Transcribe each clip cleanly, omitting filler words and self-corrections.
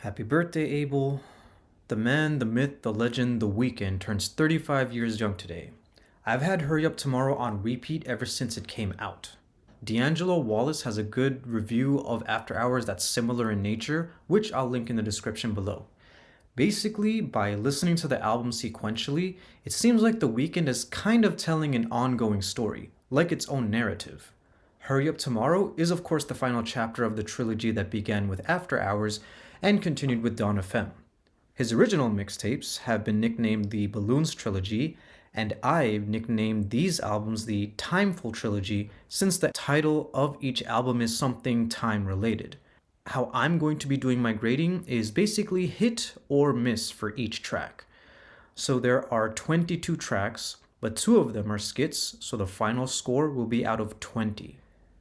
Happy birthday, Abel. The man, the myth, the legend, the Weeknd turns 35 years young today. I've had Hurry Up Tomorrow on repeat ever since it came out. D'Angelo Wallace has a good review of After Hours that's similar in nature, which I'll link in the description below. Basically, by listening to the album sequentially, it seems like The Weeknd is kind of telling an ongoing story, like its own narrative. Hurry Up Tomorrow is of course the final chapter of the trilogy that began with After Hours and continued with Dawn FM. His original mixtapes have been nicknamed the Balloons Trilogy, and I've nicknamed these albums the Timeful Trilogy since the title of each album is something time related. How I'm going to be doing my grading is basically hit or miss for each track. So there are 22 tracks, but 2 of them are skits, so the final score will be out of 20.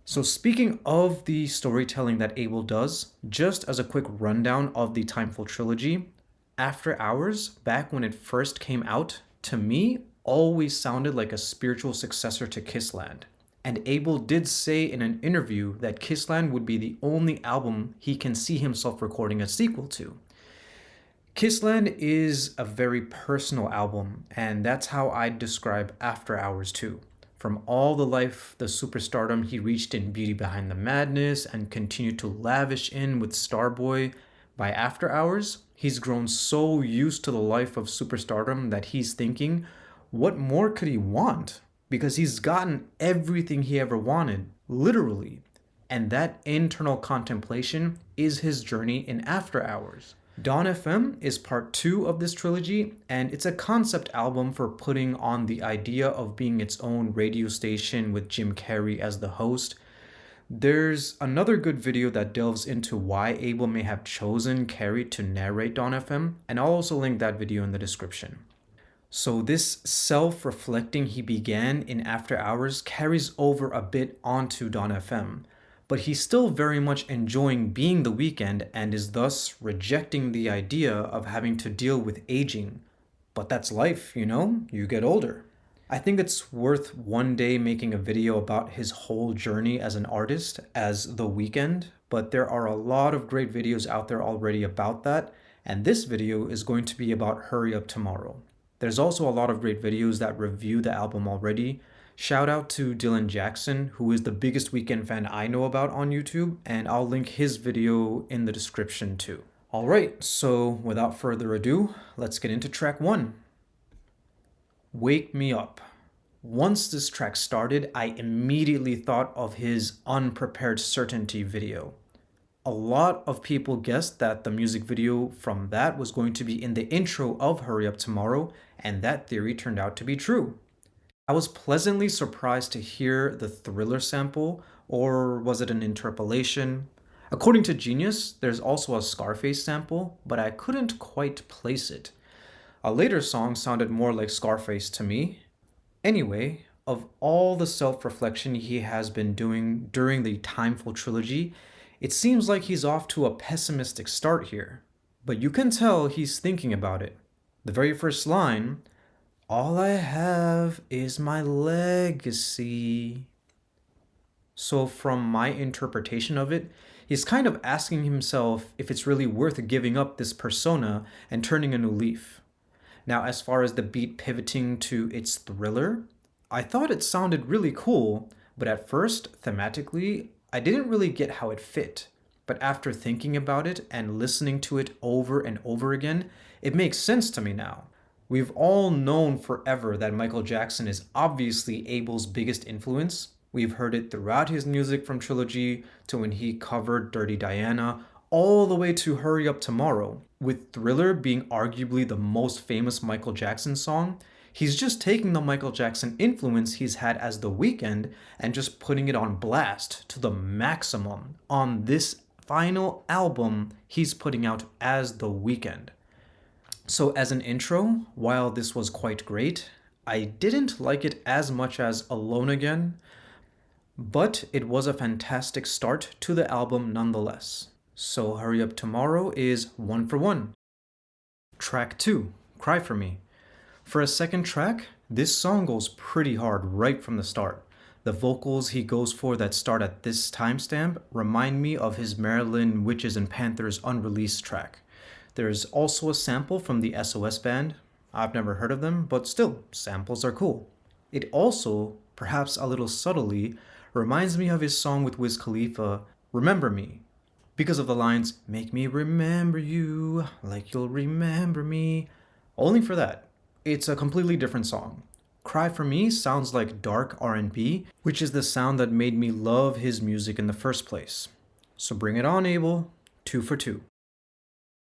So speaking of the storytelling that Abel does, just as a quick rundown of the Timeful Trilogy, After Hours, back when it first came out, to me, always sounded like a spiritual successor to Kissland. And Abel did say in an interview that Kissland would be the only album he can see himself recording a sequel to. Kissland is a very personal album, and that's how I'd describe After Hours too. From all the life, the superstardom he reached in Beauty Behind the Madness and continued to lavish in with Starboy, by After Hours, he's grown so used to the life of superstardom that he's thinking, what more could he want? Because he's gotten everything he ever wanted, literally. And that internal contemplation is his journey in After Hours. Dawn FM is part 2 of this trilogy, and it's a concept album for putting on the idea of being its own radio station with Jim Carrey as the host. There's another good video that delves into why Abel may have chosen Carrey to narrate Dawn FM, and I'll also link that video in the description. So this self-reflecting he began in After Hours carries over a bit onto Dawn FM, but he's still very much enjoying being The Weeknd and is thus rejecting the idea of having to deal with aging. But that's life, you get older. I think it's worth one day making a video about his whole journey as an artist, as The Weeknd, but there are a lot of great videos out there already about that, and this video is going to be about Hurry Up Tomorrow. There's also a lot of great videos that review the album already. Shout out to Dylan Jackson, who is the biggest Weeknd fan I know about on YouTube, and I'll link his video in the description too. Alright, so without further ado, let's get into track 1. Wake Me Up. Once this track started, I immediately thought of his Unprepared Certainty video. A lot of people guessed that the music video from that was going to be in the intro of Hurry Up Tomorrow, and that theory turned out to be true. I was pleasantly surprised to hear the Thriller sample, or was it an interpolation? According to Genius, there's also a Scarface sample, but I couldn't quite place it. A later song sounded more like Scarface to me. Anyway, of all the self-reflection he has been doing during the Timeful trilogy, it seems like he's off to a pessimistic start here. But you can tell he's thinking about it. The very first line, "All I have is my legacy." So from my interpretation of it, he's kind of asking himself if it's really worth giving up this persona and turning a new leaf. Now, as far as the beat pivoting to its Thriller, I thought it sounded really cool, but at first, thematically, I didn't really get how it fit. But after thinking about it and listening to it over and over again, it makes sense to me now. We've all known forever that Michael Jackson is obviously Abel's biggest influence. We've heard it throughout his music from Trilogy to when he covered Dirty Diana, all the way to Hurry Up Tomorrow. With Thriller being arguably the most famous Michael Jackson song, he's just taking the Michael Jackson influence he's had as The Weeknd and just putting it on blast to the maximum on this final album he's putting out as The Weeknd. So as an intro, while this was quite great, I didn't like it as much as Alone Again, but it was a fantastic start to the album nonetheless. So Hurry Up Tomorrow is 1 for 1. Track 2, Cry For Me. For a second track, this song goes pretty hard right from the start. The vocals he goes for that start at this timestamp remind me of his Maryland Witches and Panthers unreleased track. There's also a sample from the SOS band. I've never heard of them, but still, samples are cool. It also, perhaps a little subtly, reminds me of his song with Wiz Khalifa, Remember Me, because of the lines, make me remember you like you'll remember me. Only for that. It's a completely different song. Cry for Me sounds like dark R&B, which is the sound that made me love his music in the first place. So bring it on, Abel. 2 for 2.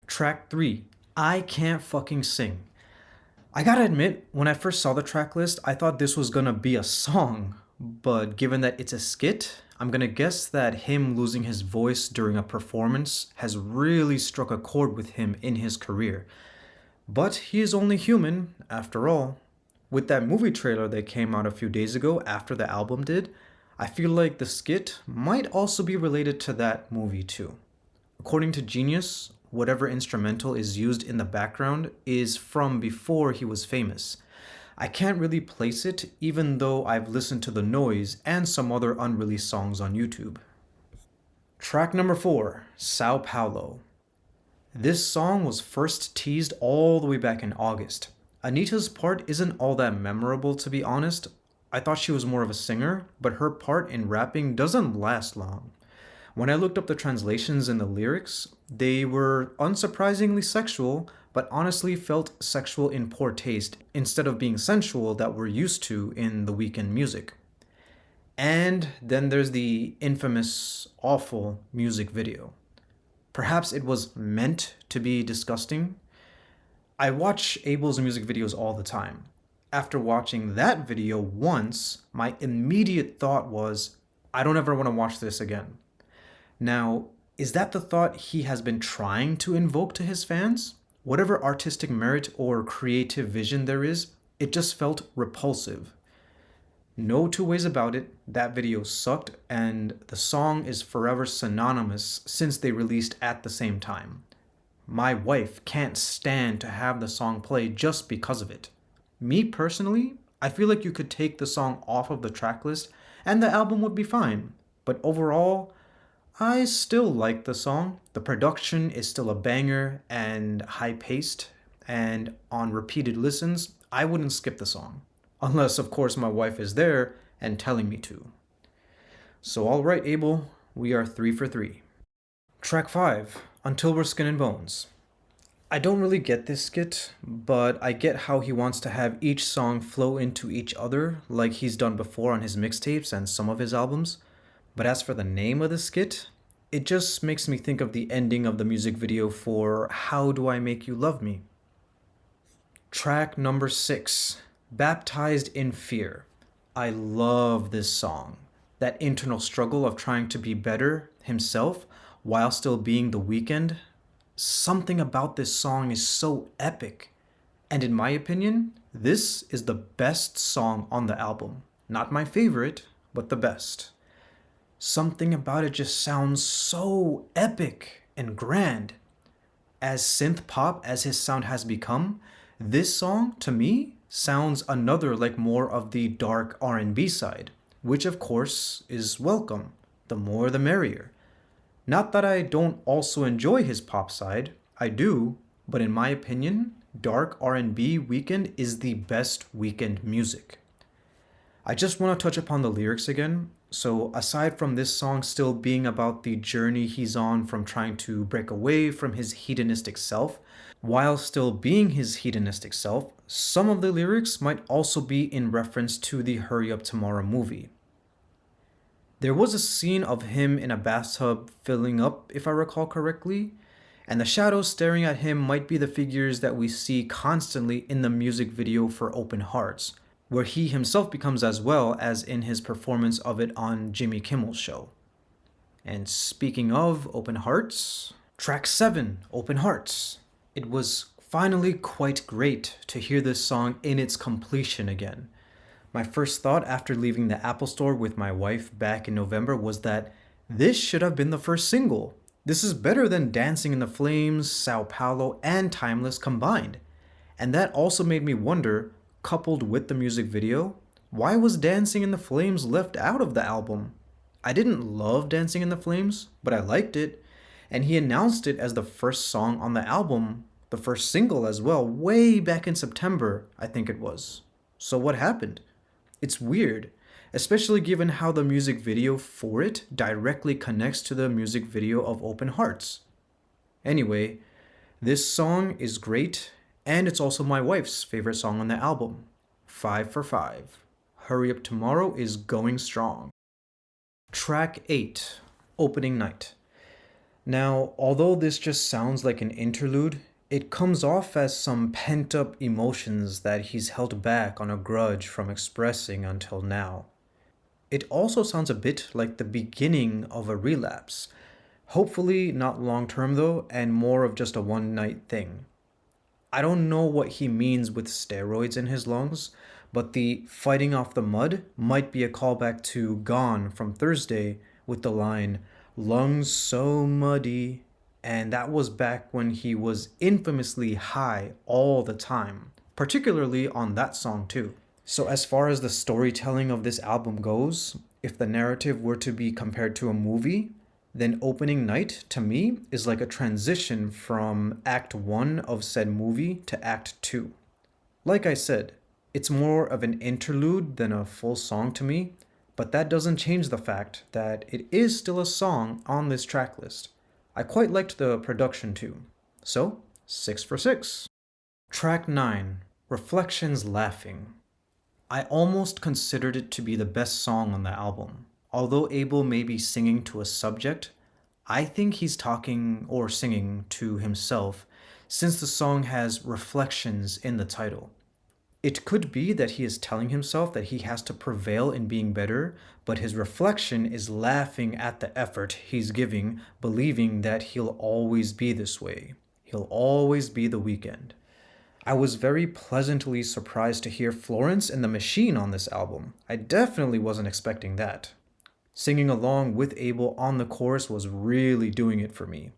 Track 3, I Can't Fucking Sing. I gotta admit, when I first saw the track list, I thought this was gonna be a song, but given that it's a skit, I'm gonna guess that him losing his voice during a performance has really struck a chord with him in his career. But he is only human, after all. With that movie trailer that came out a few days ago after the album did, I feel like the skit might also be related to that movie too. According to Genius, whatever instrumental is used in the background is from before he was famous. I can't really place it even though I've listened to The Noise and some other unreleased songs on YouTube. Track number 4, Sao Paulo. This song was first teased all the way back in August. Anita's part isn't all that memorable, to be honest. I thought she was more of a singer, but her part in rapping doesn't last long. When I looked up the translations in the lyrics, they were unsurprisingly sexual, but honestly felt sexual in poor taste instead of being sensual that we're used to in the Weeknd music. And then there's the infamous, awful music video. Perhaps it was meant to be disgusting. I watch Abel's music videos all the time. After watching that video once, my immediate thought was, I don't ever want to watch this again. Now, is that the thought he has been trying to invoke to his fans? Whatever artistic merit or creative vision there is, it just felt repulsive. No two ways about it, that video sucked, and the song is forever synonymous since they released at the same time. My wife can't stand to have the song play just because of it. Me personally, I feel like you could take the song off of the track list and the album would be fine. But overall, I still like the song. The production is still a banger and high-paced, and on repeated listens, I wouldn't skip the song. Unless, of course, my wife is there and telling me to. So alright, Abel, we are 3 for 3. Track 5, Until We're Skin and Bones. I don't really get this skit, but I get how he wants to have each song flow into each other like he's done before on his mixtapes and some of his albums. But as for the name of the skit, it just makes me think of the ending of the music video for How Do I Make You Love Me? Track number 6, Baptized in Fear. I love this song. That internal struggle of trying to be better himself while still being the Weeknd. Something about this song is so epic. And in my opinion, this is the best song on the album. Not my favorite, but the best. Something about it just sounds so epic and grand. As synth pop as his sound has become, this song, to me, sounds another like more of the dark R&B side, which of course is welcome. The more the merrier. Not that I don't also enjoy his pop side, I do, but in my opinion, dark R&B Weeknd is the best Weeknd music. I just want to touch upon the lyrics again. So aside from this song still being about the journey he's on from trying to break away from his hedonistic self, while still being his hedonistic self, some of the lyrics might also be in reference to the Hurry Up Tomorrow movie. There was a scene of him in a bathtub filling up, if I recall correctly, and the shadows staring at him might be the figures that we see constantly in the music video for Open Hearts, where he himself becomes as well as in his performance of it on Jimmy Kimmel's show. And speaking of Open Hearts, track 7, Open Hearts. It was finally quite great to hear this song in its completion again. My first thought after leaving the Apple Store with my wife back in November was that this should have been the first single. This is better than Dancing in the Flames, Sao Paulo, and Timeless combined. And that also made me wonder, coupled with the music video, why was Dancing in the Flames left out of the album? I didn't love Dancing in the Flames, but I liked it. And he announced it as the first song on the album, the first single as well, way back in September, I think it was. So what happened? It's weird, especially given how the music video for it directly connects to the music video of Open Hearts. Anyway, this song is great, and it's also my wife's favorite song on the album. 5 for 5. Hurry Up Tomorrow is going strong. Track 8, Opening Night. Now, although this just sounds like an interlude, it comes off as some pent-up emotions that he's held back on a grudge from expressing until now. It also sounds a bit like the beginning of a relapse. Hopefully not long-term though, and more of just a one-night thing. I don't know what he means with steroids in his lungs, but the fighting off the mud might be a callback to Gone from Thursday with the line, lungs so muddy, and that was back when he was infamously high all the time, particularly on that song too. So as far as the storytelling of this album goes, if the narrative were to be compared to a movie, then Opening Night, to me, is like a transition from Act 1 of said movie to Act 2. Like I said, it's more of an interlude than a full song to me, but that doesn't change the fact that it is still a song on this track list. I quite liked the production too. So, 6 for 6. Track 9, Reflections Laughing. I almost considered it to be the best song on the album. Although Abel may be singing to a subject, I think he's talking or singing to himself since the song has reflections in the title. It could be that he is telling himself that he has to prevail in being better, but his reflection is laughing at the effort he's giving, believing that he'll always be this way. He'll always be the Weeknd. I was very pleasantly surprised to hear Florence and the Machine on this album. I definitely wasn't expecting that. Singing along with Abel on the chorus was really doing it for me.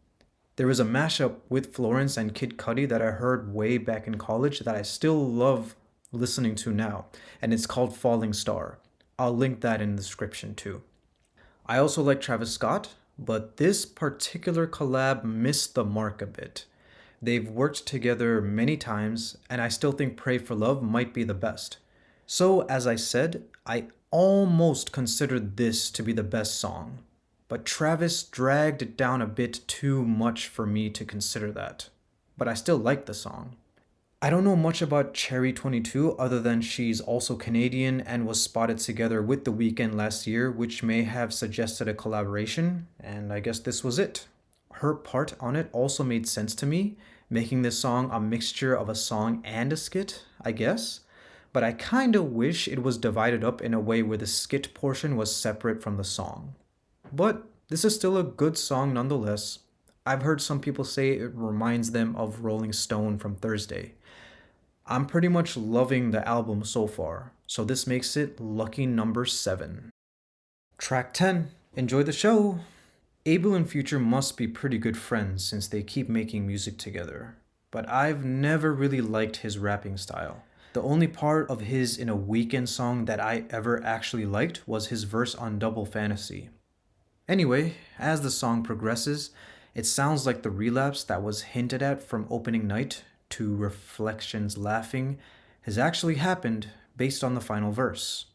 There was a mashup with Florence and Kid Cudi that I heard way back in college that I still love listening to now, and it's called Falling Star. I'll link that in the description too. I also like Travis Scott, but this particular collab missed the mark a bit. They've worked together many times, and I still think Pray for Love might be the best. So, as I said, I almost considered this to be the best song, but Travis dragged it down a bit too much for me to consider that. But I still like the song. I don't know much about Cherry 22 other than she's also Canadian and was spotted together with The Weeknd last year, which may have suggested a collaboration, and I guess this was it. Her part on it also made sense to me, making this song a mixture of a song and a skit, I guess. But I kinda wish it was divided up in a way where the skit portion was separate from the song. But this is still a good song nonetheless. I've heard some people say it reminds them of Rolling Stone from Thursday. I'm pretty much loving the album so far, so this makes it lucky number 7. Track 10, enjoy the show! Abel and Future must be pretty good friends since they keep making music together. But I've never really liked his rapping style. The only part of his in a Weeknd song that I ever actually liked was his verse on Double Fantasy. Anyway, as the song progresses, it sounds like the relapse that was hinted at from Opening Night to Reflections Laughing has actually happened based on the final verse.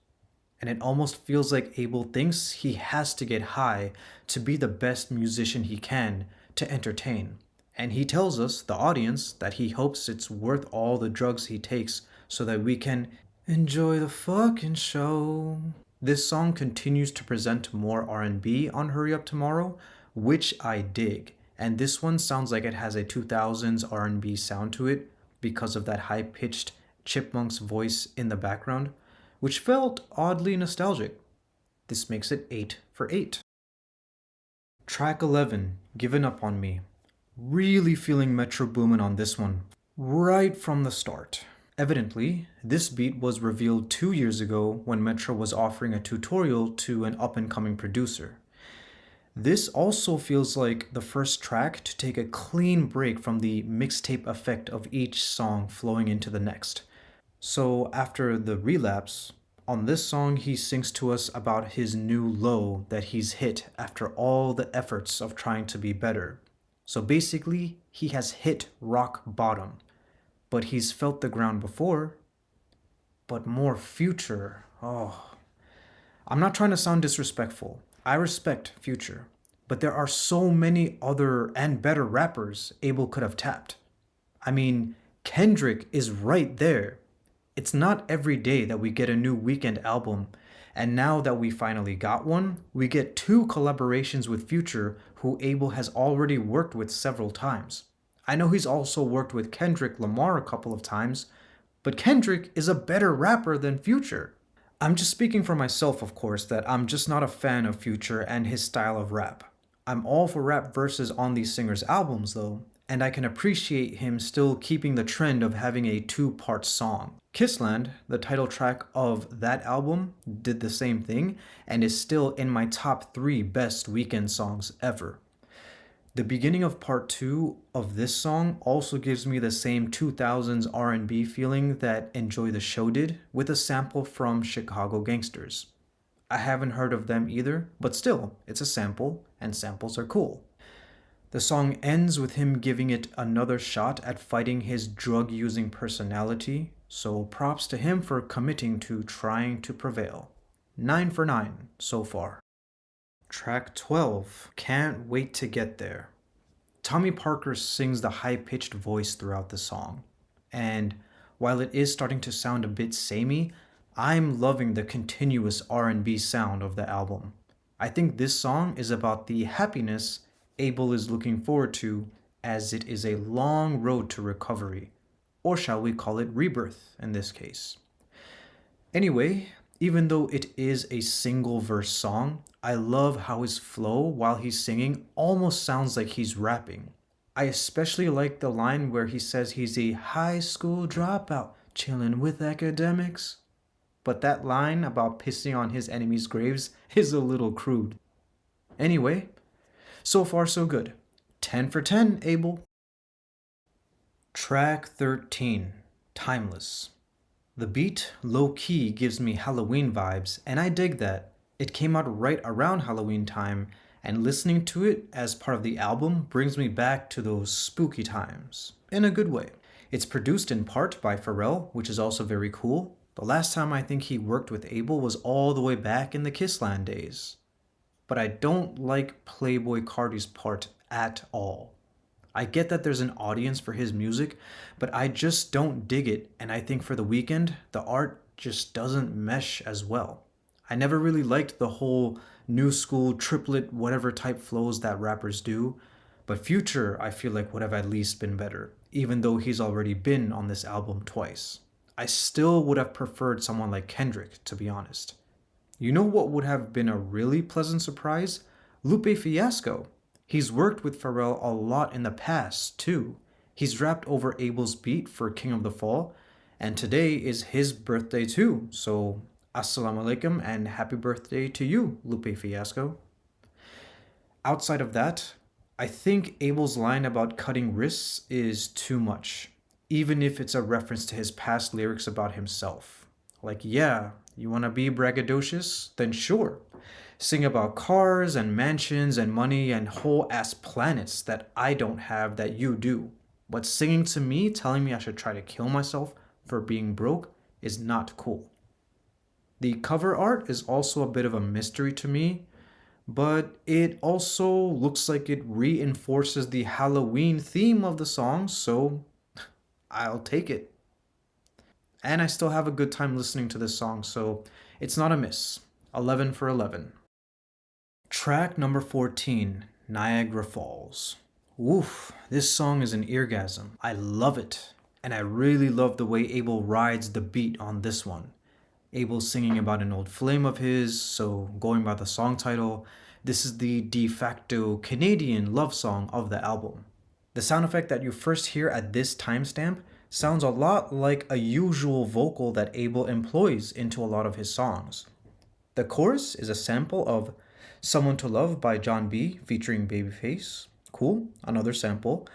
And it almost feels like Abel thinks he has to get high to be the best musician he can to entertain. And he tells us, the audience, that he hopes it's worth all the drugs he takes so that we can enjoy the fucking show. This song continues to present more R&B on Hurry Up Tomorrow, which I dig. And this one sounds like it has a 2000s R&B sound to it because of that high-pitched Chipmunk's voice in the background, which felt oddly nostalgic. This makes it 8 for 8. Track 11, Given Up on Me. Really feeling Metro Boomin on this one, right from the start. Evidently, this beat was revealed 2 years ago when Metro was offering a tutorial to an up-and-coming producer. This also feels like the first track to take a clean break from the mixtape effect of each song flowing into the next. So after the relapse, on this song he sings to us about his new low that he's hit after all the efforts of trying to be better. So basically, he has hit rock bottom. But he's felt the ground before. But more Future. Oh, I'm not trying to sound disrespectful. I respect Future. But there are so many other and better rappers Abel could have tapped. I mean, Kendrick is right there. It's not every day that we get a new Weeknd album, and now that we finally got one, we get two collaborations with Future, who Abel has already worked with several times. I know he's also worked with Kendrick Lamar a couple of times, but Kendrick is a better rapper than Future. I'm just speaking for myself, of course, that I'm just not a fan of Future and his style of rap. I'm all for rap verses on these singers' albums, though, and I can appreciate him still keeping the trend of having a two-part song. Kissland, the title track of that album, did the same thing and is still in my top 3 best Weeknd songs ever. The beginning of part 2 of this song also gives me the same 2000s R&B feeling that Enjoy the Show did, with a sample from Chicago Gangsters. I haven't heard of them either, but still, it's a sample, and samples are cool. The song ends with him giving it another shot at fighting his drug-using personality, so props to him for committing to trying to prevail. 9 for 9 so far. Track 12, Can't Wait to Get There. Tommy Parker sings the high-pitched voice throughout the song, and while it is starting to sound a bit samey, I'm loving the continuous R&B sound of the album. I think this song is about the happiness Abel is looking forward to, as it is a long road to recovery, or shall we call it rebirth in this case. Anyway, even though it is a single verse song, I love how his flow while he's singing almost sounds like he's rapping. I especially like the line where he says he's a high school dropout chilling with academics. But that line about pissing on his enemies' graves is a little crude. Anyway, so far so good. 10 for 10, Abel. Track 13, Timeless. The beat, low-key, gives me Halloween vibes, and I dig that. It came out right around Halloween time, and listening to it as part of the album brings me back to those spooky times, in a good way. It's produced in part by Pharrell, which is also very cool. The last time I think he worked with Abel was all the way back in the Kissland days. But I don't like Playboi Carti's part at all. I get that there's an audience for his music, but I just don't dig it, and I think for the Weeknd, the art just doesn't mesh as well. I never really liked the whole new school triplet whatever type flows that rappers do, but Future I feel like would have at least been better, even though he's already been on this album twice. I still would have preferred someone like Kendrick, to be honest. You know what would have been a really pleasant surprise? Lupe Fiasco. He's worked with Pharrell a lot in the past, too. He's rapped over Abel's beat for King of the Fall, and today is his birthday too, so assalamu alaikum and happy birthday to you, Lupe Fiasco. Outside of that, I think Abel's line about cutting wrists is too much, even if it's a reference to his past lyrics about himself. Like, yeah, you want to be braggadocious? Then sure. Sing about cars and mansions and money and whole ass planets that I don't have that you do. But singing to me, telling me I should try to kill myself for being broke is not cool. The cover art is also a bit of a mystery to me, but it also looks like it reinforces the Halloween theme of the song, so I'll take it. And I still have a good time listening to this song, so it's not a miss. 11 for 11. Track number 14, Niagara Falls. Woof, this song is an eargasm. I love it. And I really love the way Abel rides the beat on this one. Abel's singing about an old flame of his, so going by the song title, this is the de facto Canadian love song of the album. The sound effect that you first hear at this timestamp sounds a lot like a usual vocal that Abel employs into a lot of his songs. The chorus is a sample of Someone to Love by John B featuring Babyface. Cool, another sample.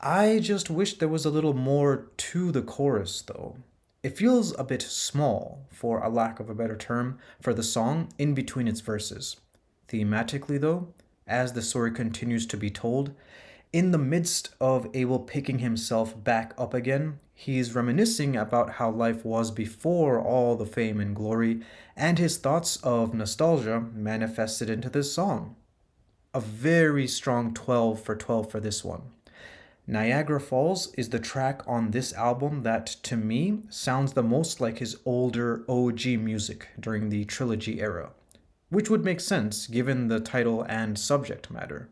I just wish there was a little more to the chorus though. It feels a bit small, for a lack of a better term, for the song in between its verses. Thematically though, as the story continues to be told, In the midst of Abel picking himself back up again, he's reminiscing about how life was before all the fame and glory, and his thoughts of nostalgia manifested into this song. A very strong 12 for 12 for this one. Niagara Falls is the track on this album that, to me, sounds the most like his older OG music during the trilogy era, which would make sense given the title and subject matter.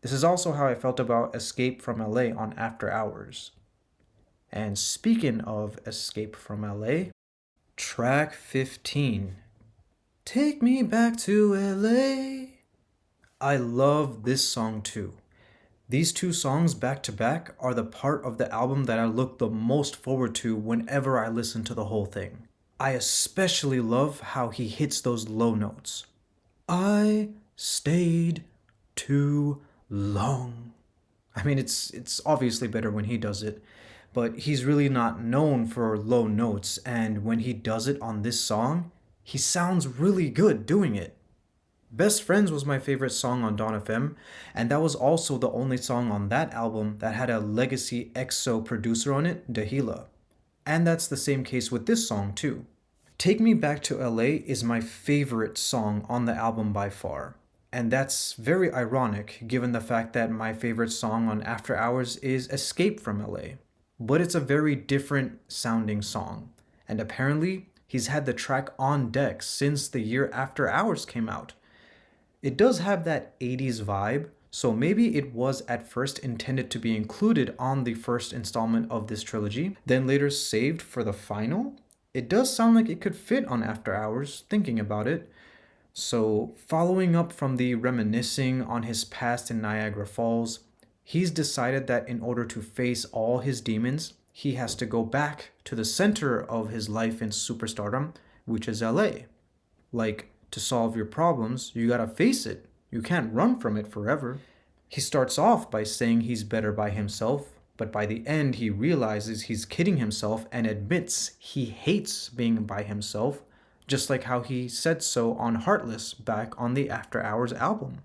This is also how I felt about Escape from LA on After Hours. And speaking of Escape from LA, track 15, Take Me Back to LA. I love this song too. These two songs back to back are the part of the album that I look the most forward to whenever I listen to the whole thing. I especially love how he hits those low notes. I stayed too long. I mean, it's obviously better when he does it, but he's really not known for low notes, and when he does it on this song, he sounds really good doing it. Best Friends was my favorite song on Dawn FM, and that was also the only song on that album that had a legacy EXO producer on it, Dahila. And that's the same case with this song too. Take Me Back to LA is my favorite song on the album by far. And that's very ironic given the fact that my favorite song on After Hours is Escape from LA. But it's a very different sounding song. And apparently, he's had the track on deck since the year After Hours came out. It does have that 80s vibe, so maybe it was at first intended to be included on the first installment of this trilogy, then later saved for the final. It does sound like it could fit on After Hours, thinking about it. So, following up from the reminiscing on his past in Niagara Falls, he's decided that in order to face all his demons, he has to go back to the center of his life in superstardom, which is LA. Like, to solve your problems, you gotta face it. You can't run from it forever. He starts off by saying he's better by himself, but by the end he realizes he's kidding himself and admits he hates being by himself, just like how he said so on Heartless back on the After Hours album.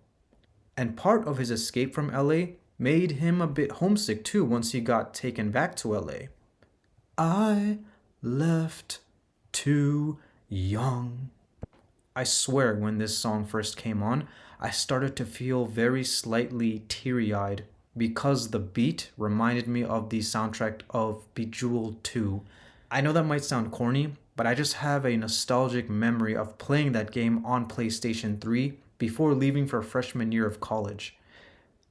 And part of his escape from LA made him a bit homesick too once he got taken back to LA. I left too young. I swear when this song first came on, I started to feel very slightly teary-eyed because the beat reminded me of the soundtrack of Bejeweled 2. I know that might sound corny, but I just have a nostalgic memory of playing that game on PlayStation 3 before leaving for freshman year of college.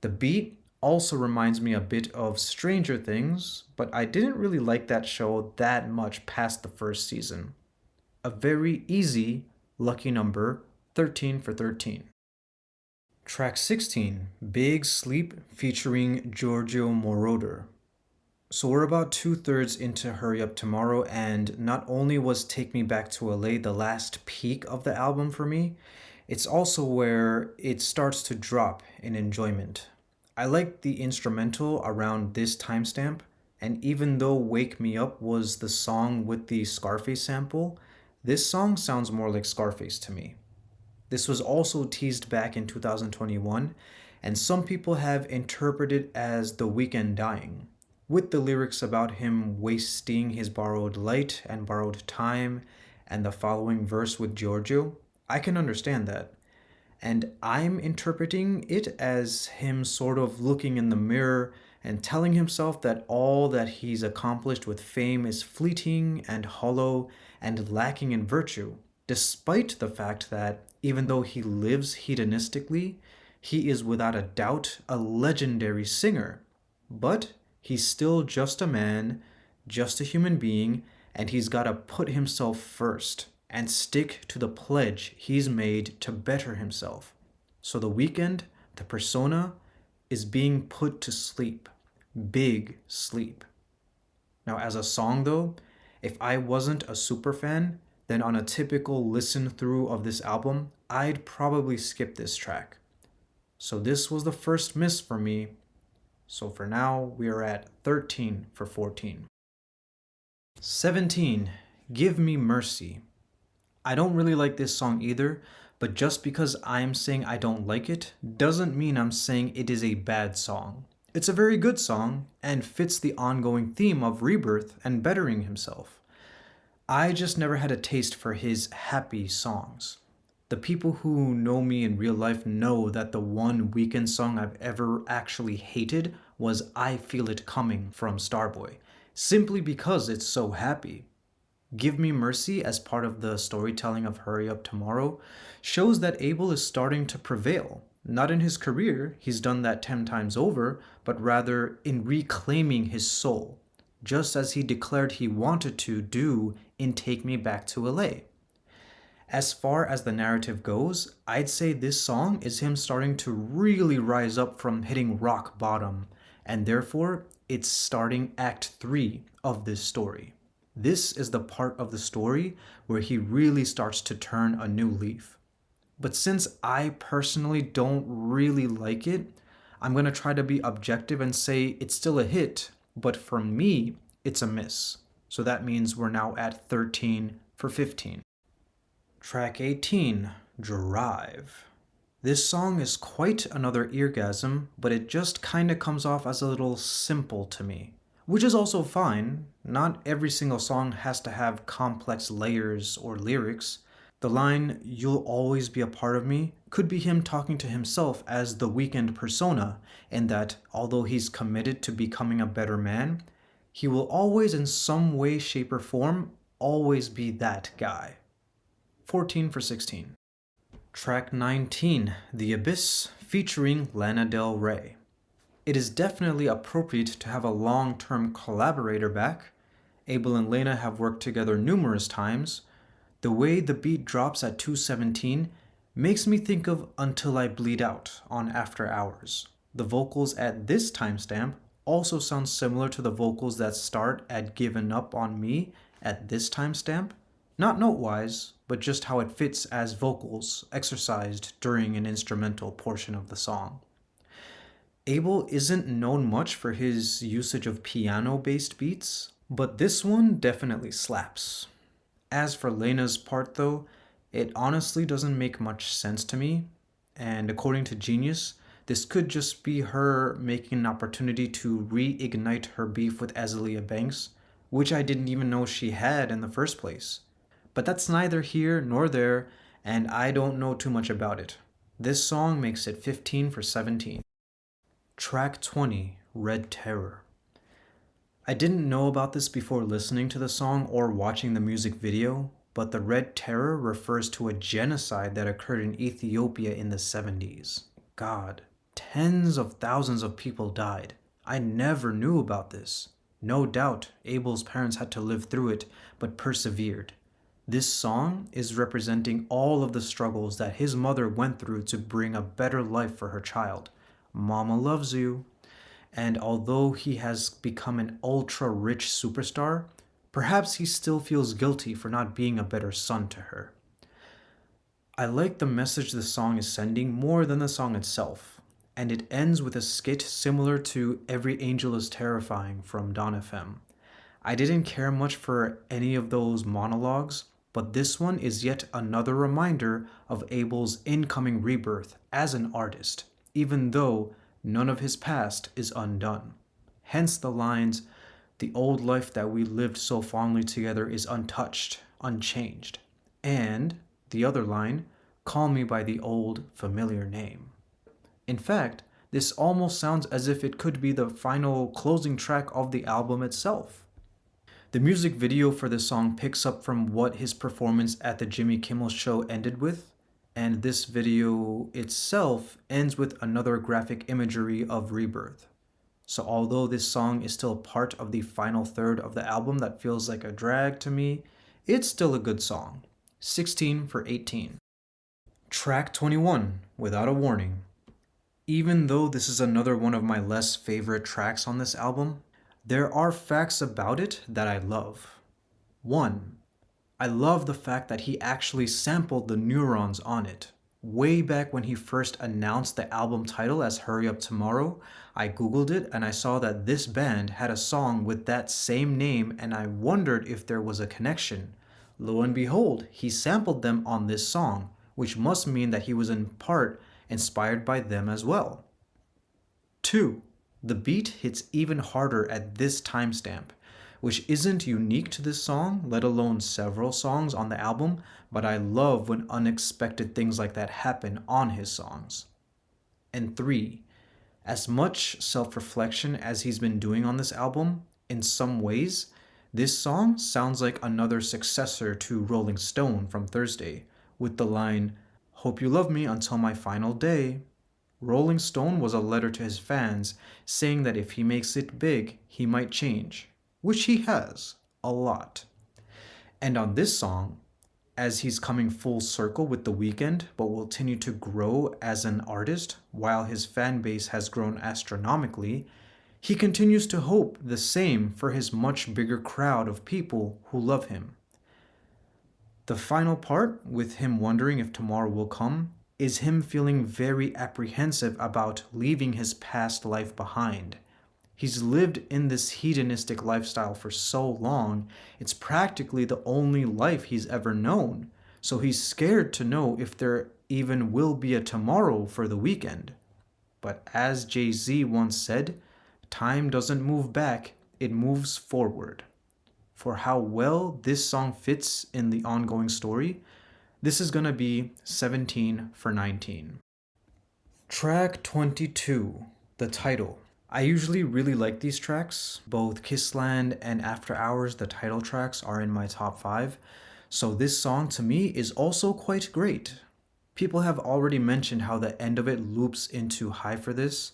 The beat also reminds me a bit of Stranger Things, but I didn't really like that show that much past the first season. A very easy lucky number, 13 for 13. Track 16, Big Sleep featuring Giorgio Moroder. So we're about 2/3 into Hurry Up Tomorrow, and not only was Take Me Back to LA the last peak of the album for me, it's also where it starts to drop in enjoyment. I like the instrumental around this timestamp, and even though Wake Me Up was the song with the Scarface sample, this song sounds more like Scarface to me. This was also teased back in 2021, and some people have interpreted it as The Weeknd dying, with the lyrics about him wasting his borrowed light and borrowed time, and the following verse with Giorgio. I can understand that. And I'm interpreting it as him sort of looking in the mirror and telling himself that all that he's accomplished with fame is fleeting and hollow and lacking in virtue, despite the fact that even though he lives hedonistically, he is without a doubt a legendary singer. But he's still just a man, just a human being, and he's got to put himself first and stick to the pledge he's made to better himself. So the Weeknd, the persona, is being put to sleep. Big sleep. Now, as a song though, if I wasn't a super fan, then on a typical listen through of this album, I'd probably skip this track. So this was the first miss for me. So for now, we are at 13 for 14. 17, Give Me Mercy. I don't really like this song either, but just because I'm saying I don't like it doesn't mean I'm saying it is a bad song. It's a very good song and fits the ongoing theme of rebirth and bettering himself. I just never had a taste for his happy songs. The people who know me in real life know that the one Weeknd song I've ever actually hated was I Feel It Coming from Starboy, simply because it's so happy. Give Me Mercy, as part of the storytelling of Hurry Up Tomorrow, shows that Abel is starting to prevail. Not in his career, he's done that 10 times over, but rather in reclaiming his soul, just as he declared he wanted to do in Take Me Back to LA. As far as the narrative goes, I'd say this song is him starting to really rise up from hitting rock bottom, and therefore it's starting Act 3 of this story. This is the part of the story where he really starts to turn a new leaf. But since I personally don't really like it, I'm going to try to be objective and say it's still a hit, but for me, it's a miss. So that means we're now at 13 for 15. Track 18, Drive. This song is quite another eargasm, but it just kinda comes off as a little simple to me. Which is also fine. Not every single song has to have complex layers or lyrics. The line, "You'll always be a part of me," could be him talking to himself as the Weeknd persona, in that although he's committed to becoming a better man, he will always in some way, shape, or form always be that guy. 14 for 16. Track 19, The Abyss, featuring Lana Del Rey. It is definitely appropriate to have a long-term collaborator back. Abel and Lana have worked together numerous times. The way the beat drops at 2:17 makes me think of Until I Bleed Out on After Hours. The vocals at this timestamp also sound similar to the vocals that start at Given Up on Me at this timestamp. Not note-wise, but just how it fits as vocals exercised during an instrumental portion of the song. Abel isn't known much for his usage of piano-based beats, but this one definitely slaps. As for Lena's part though, it honestly doesn't make much sense to me, and according to Genius, this could just be her making an opportunity to reignite her beef with Azealia Banks, which I didn't even know she had in the first place. But that's neither here nor there, and I don't know too much about it. This song makes it 15 for 17. Track 20, Red Terror. I didn't know about this before listening to the song or watching the music video, but the Red Terror refers to a genocide that occurred in Ethiopia in the 70s. God, tens of thousands of people died. I never knew about this. No doubt Abel's parents had to live through it, but persevered. This song is representing all of the struggles that his mother went through to bring a better life for her child. Mama loves you. And although he has become an ultra-rich superstar, perhaps he still feels guilty for not being a better son to her. I like the message the song is sending more than the song itself, and it ends with a skit similar to Every Angel is Terrifying from Dawn FM. I didn't care much for any of those monologues, but this one is yet another reminder of Abel's incoming rebirth as an artist, even though none of his past is undone. Hence the lines, "The old life that we lived so fondly together is untouched, unchanged." And the other line, "Call me by the old familiar name." In fact, this almost sounds as if it could be the final closing track of the album itself. The music video for this song picks up from what his performance at the Jimmy Kimmel Show ended with, and this video itself ends with another graphic imagery of rebirth. So although this song is still part of the final third of the album that feels like a drag to me, it's still a good song. 16 for 18. Track 21, Without a Warning. Even though this is another one of my less favorite tracks on this album, there are facts about it that I love. 1. I love the fact that he actually sampled the neurons on it. Way back when he first announced the album title as Hurry Up Tomorrow, I googled it and I saw that this band had a song with that same name and I wondered if there was a connection. Lo and behold, he sampled them on this song, which must mean that he was in part inspired by them as well. 2. The beat hits even harder at this timestamp, which isn't unique to this song, let alone several songs on the album, but I love when unexpected things like that happen on his songs. And 3, as much self-reflection as he's been doing on this album, in some ways, this song sounds like another successor to Rolling Stone from Thursday, with the line, "Hope you love me until my final day." Rolling Stone was a letter to his fans saying that if he makes it big, he might change, which he has, a lot. And on this song, as he's coming full circle with The Weeknd, but will continue to grow as an artist while his fan base has grown astronomically, he continues to hope the same for his much bigger crowd of people who love him. The final part, with him wondering if tomorrow will come, is him feeling very apprehensive about leaving his past life behind. He's lived in this hedonistic lifestyle for so long, it's practically the only life he's ever known. So he's scared to know if there even will be a tomorrow for The Weeknd. But as Jay-Z once said, time doesn't move back, it moves forward. For how well this song fits in the ongoing story, this is gonna be 17 for 19. Track 22, the title. I usually really like these tracks. Both Kissland and After Hours, the title tracks, are in my top 5. So this song to me is also quite great. People have already mentioned how the end of it loops into High for This.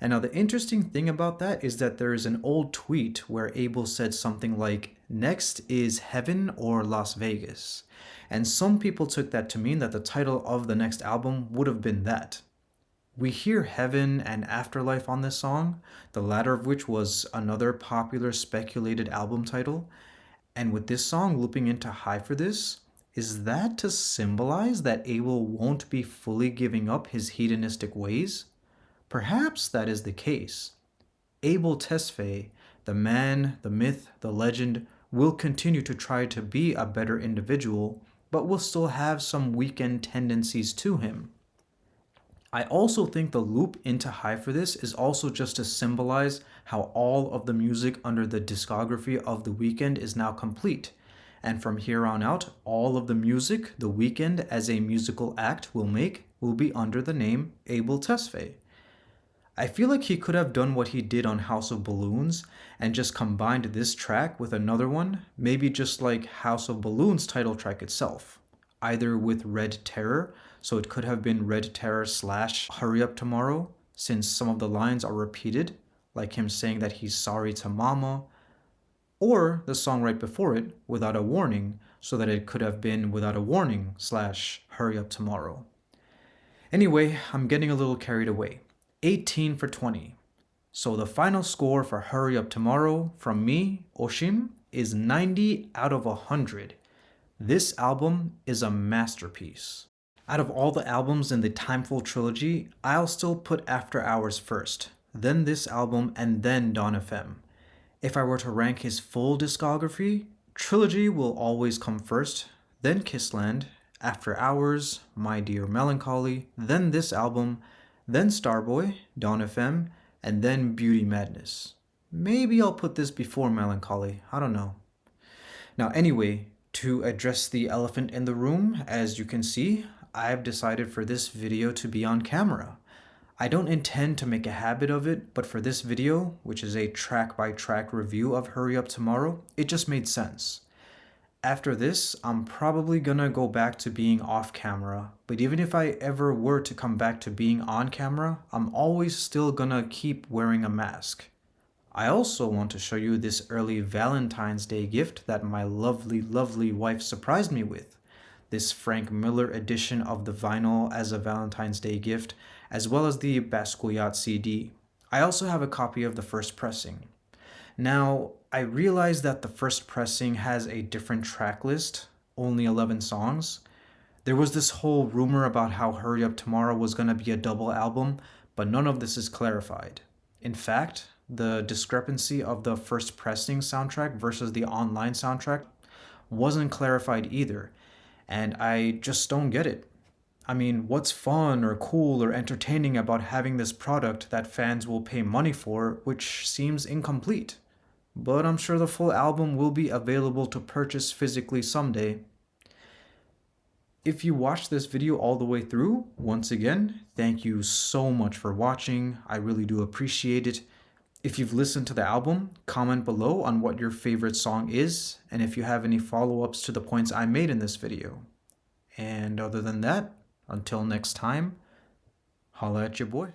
And now the interesting thing about that is that there is an old tweet where Abel said something like, "Next is Heaven or Las Vegas." And some people took that to mean that the title of the next album would have been that. We hear Heaven and Afterlife on this song, the latter of which was another popular speculated album title. And with this song looping into High for This, is that to symbolize that Abel won't be fully giving up his hedonistic ways? Perhaps that is the case. Abel Tesfaye, the man, the myth, the legend, will continue to try to be a better individual, but will still have some Weeknd tendencies to him. I also think the loop into High for This is also just to symbolize how all of the music under the discography of The Weeknd is now complete. And from here on out, all of the music The Weeknd as a musical act will make will be under the name Abel Tesfaye. I feel like he could have done what he did on House of Balloons and just combined this track with another one, maybe just like House of Balloons title track itself, either with Red Terror, so it could have been Red Terror / Hurry Up Tomorrow, since some of the lines are repeated, like him saying that he's sorry to mama, or the song right before it, Without a Warning, so that it could have been Without a Warning / Hurry Up Tomorrow. Anyway, I'm getting a little carried away. 18 for 20. So the final score for Hurry Up Tomorrow from me, Osheem, is 90 out of 100. This album is a masterpiece. Out of all the albums in the Timeful trilogy, I'll still put After Hours first, then this album, and then Dawn FM. If I were to rank his full discography, Trilogy will always come first, then Kissland, After Hours, My Dear Melancholy, then this album, then Starboy, Dawn FM, and then Beauty Madness. Maybe I'll put this before Melancholy, I don't know. Now anyway, to address the elephant in the room, as you can see, I've decided for this video to be on camera. I don't intend to make a habit of it, but for this video, which is a track-by-track review of Hurry Up Tomorrow, it just made sense. After this, I'm probably gonna go back to being off camera, but even if I ever were to come back to being on camera, I'm always still gonna keep wearing a mask. I also want to show you this early Valentine's Day gift that my lovely, lovely wife surprised me with. This Frank Miller edition of the vinyl as a Valentine's Day gift, as well as the Basquiat CD. I also have a copy of the first pressing. Now, I realize that the first pressing has a different track list, only 11 songs. There was this whole rumor about how Hurry Up Tomorrow was going to be a double album, but none of this is clarified. In fact, the discrepancy of the first pressing soundtrack versus the online soundtrack wasn't clarified either, and I just don't get it. I mean, what's fun or cool or entertaining about having this product that fans will pay money for, which seems incomplete? But I'm sure the full album will be available to purchase physically someday. If you watched this video all the way through, once again, thank you so much for watching. I really do appreciate it. If you've listened to the album, comment below on what your favorite song is, and if you have any follow-ups to the points I made in this video. And other than that, until next time, holla at your boy.